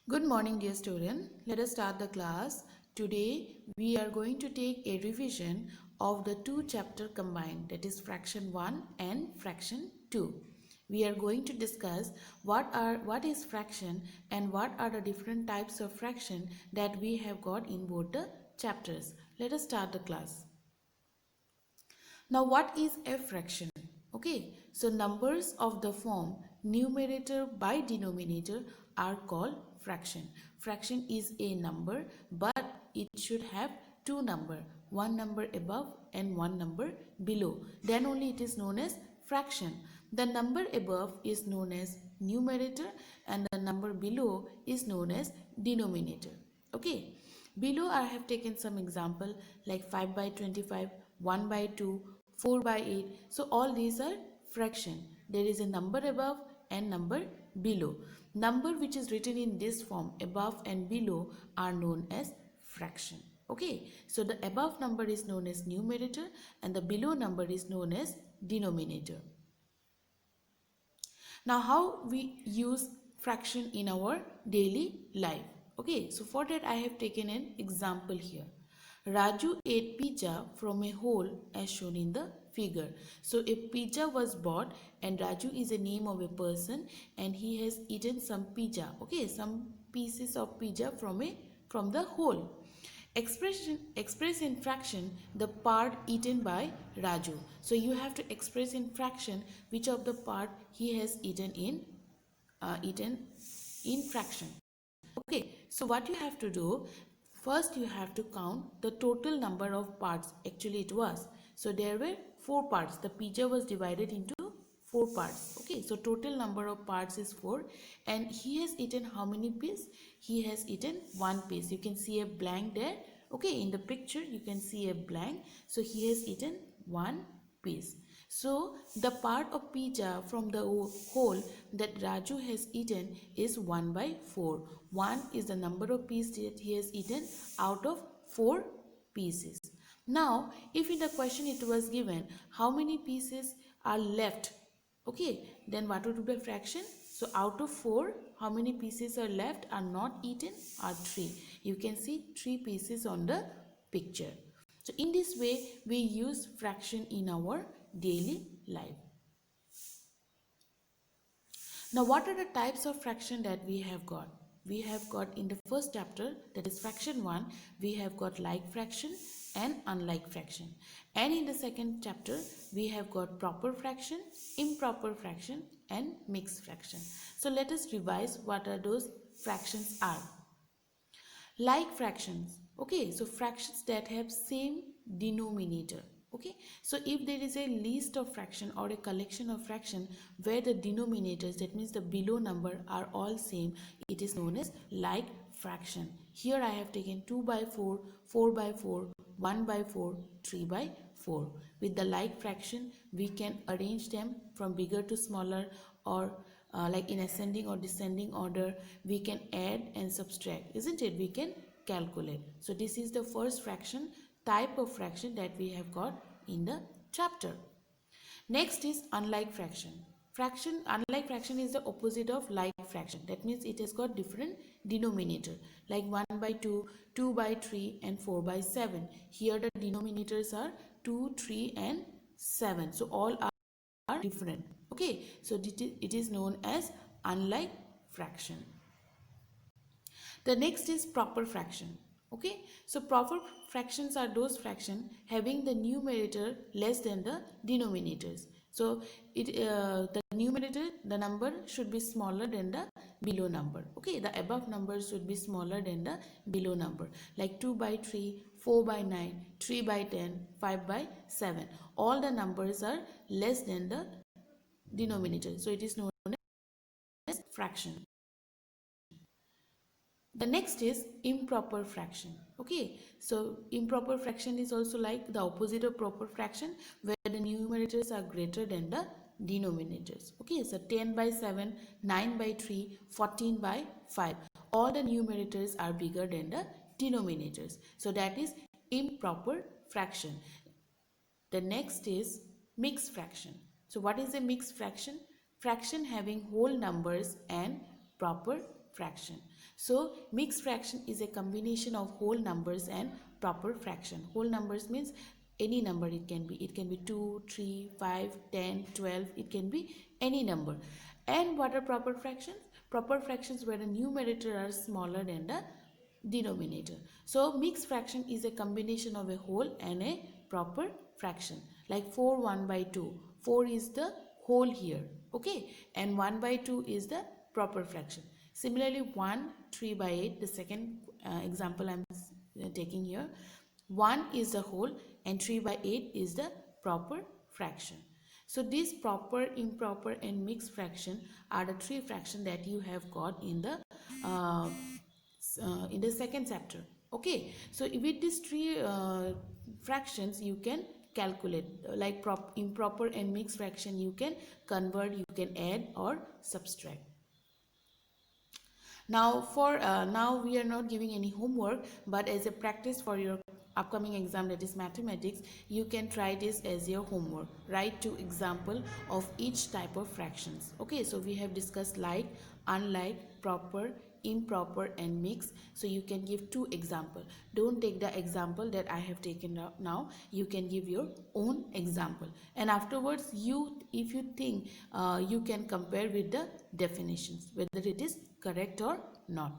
Good morning, dear student. Let us start the class. Today we are going to take a revision of the two chapter combined, that is fraction 1 and fraction 2. We are going to discuss what is fraction and what are the different types of fraction that we have got in both the chapters. Let us start the class. Now what is a fraction? Okay, so numbers of the form numerator by denominator are called fraction. Fraction is a number, but it should have two number, one number above and one number below. Then only it is known as fraction. The number above is known as numerator and the number below is known as denominator. Okay, below I have taken some example like 5 by 25, 1 by 2, 4 by 8. So all these are fraction. There is a number above and number below. Number which is written in this form above and below are known as fraction. Okay, so the above number is known as numerator and the below number is known as denominator. Now how we use fraction in our daily life? Okay, so for that I have taken an example here. Raju ate pizza from a hole as shown in the figure. So a pizza was bought and Raju is a name of a person and he has eaten some pizza. Okay, some pieces of pizza from the hole. Express in fraction the part eaten by Raju. So you have to express in fraction which of the part he has eaten in fraction. Okay, so what you have to do, first you have to count the total number of parts. Actually it was, so there were 4 parts. The pizza was divided into 4 parts. Okay, so total number of parts is 4 and he has eaten how many pieces? He has eaten 1 piece. You can see a blank there. Okay, in the picture you can see a blank. So he has eaten 1 piece. So the part of pizza from the whole that Raju has eaten is 1 by 4. 1 is the number of pieces that he has eaten out of 4 pieces. Now, if in the question it was given how many pieces are left, okay, then what would be the fraction? So out of 4, how many pieces are left are not eaten? Are 3. You can see 3 pieces on the picture. So in this way, we use fraction in our daily life. Now what are the types of fraction that we have got? We have got in the first chapter, that is fraction 1, we have got like fraction and unlike fraction. And in the second chapter, we have got proper fraction, improper fraction and mixed fraction. So let us revise what are those fractions are. Like fractions, okay, so fractions that have same denominator. Okay, so if there is a list of fraction or a collection of fraction where the denominators, that means the below number, are all same, it is known as like fraction. Here I have taken 2 by 4, 4 by 4, 1 by 4, 3 by 4. With the like fraction, we can arrange them from bigger to smaller, or like in ascending or descending order. We can add and subtract, isn't it? We can calculate. So this is the first fraction type of fraction that we have got in the chapter. Next is unlike fraction. Unlike fraction is the opposite of like fraction. That means it has got different denominator, like 1 by 2, 2 by 3 and 4 by 7. Here the denominators are 2, 3 and 7. So all are different. Okay, so it is known as unlike fraction. The next is proper fraction. Okay, so proper fractions are those fractions having the numerator less than the denominators. So the numerator, the number should be smaller than the below number. Okay, the above number should be smaller than the below number, like 2 by 3, 4 by 9, 3 by 10, 5 by 7. All the numbers are less than the denominator. So it is known as fraction. The next is improper fraction. Okay, so improper fraction is also like the opposite of proper fraction, where the numerators are greater than the denominators. Okay, so 10 by 7, 9 by 3, 14 by 5. All the numerators are bigger than the denominators. So that is improper fraction. The next is mixed fraction. So what is a mixed fraction? Fraction having whole numbers and proper fraction. So mixed fraction is a combination of whole numbers and proper fraction. Whole numbers means any number it can be. It can be 2, 3, 5, 10, 12. It can be any number. And what are proper fractions? Proper fractions where the numerator are smaller than the denominator. So mixed fraction is a combination of a whole and a proper fraction. Like 4 1 by 2. 4 is the whole here. Okay. And 1 by 2 is the proper fraction. Similarly 1 3 by 8, the second example I am taking here. 1 is the whole and 3 by 8 is the proper fraction. So these proper, improper and mixed fraction are the three fractions that you have got in the second chapter. Okay, so with these three fractions you can calculate, like improper and mixed fraction you can convert, you can add or subtract. Now now we are not giving any homework, but as a practice for your upcoming exam, that is mathematics, you can try this as your homework. Write 2 example of each type of fractions. Okay, so we have discussed like, unlike, proper, improper and mixed. So you can give 2 example. Don't take the example that I have taken now. You can give your own example, and afterwards if you think you can compare with the definitions whether it is correct or not.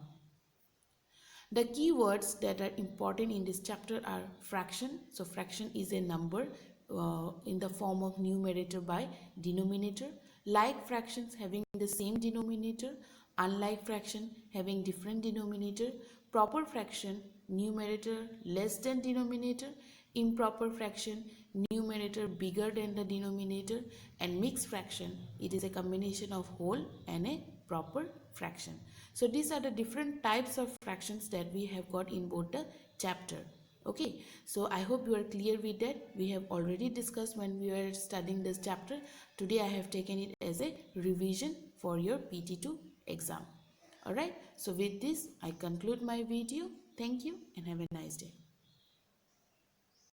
The key words that are important in this chapter are fraction. So fraction is a number in the form of numerator by denominator. Like fractions having the same denominator. Unlike fraction having different denominator. Proper fraction, numerator less than denominator. Improper fraction, numerator bigger than the denominator. And mixed fraction, it is a combination of whole and a proper fraction. So these are the different types of fractions that we have got in both the chapter. Okay, so I hope you are clear with that. We have already discussed when we were studying this chapter. Today I have taken it as a revision for your PT2 exam. Alright, so with this I conclude my video. Thank you and have a nice day.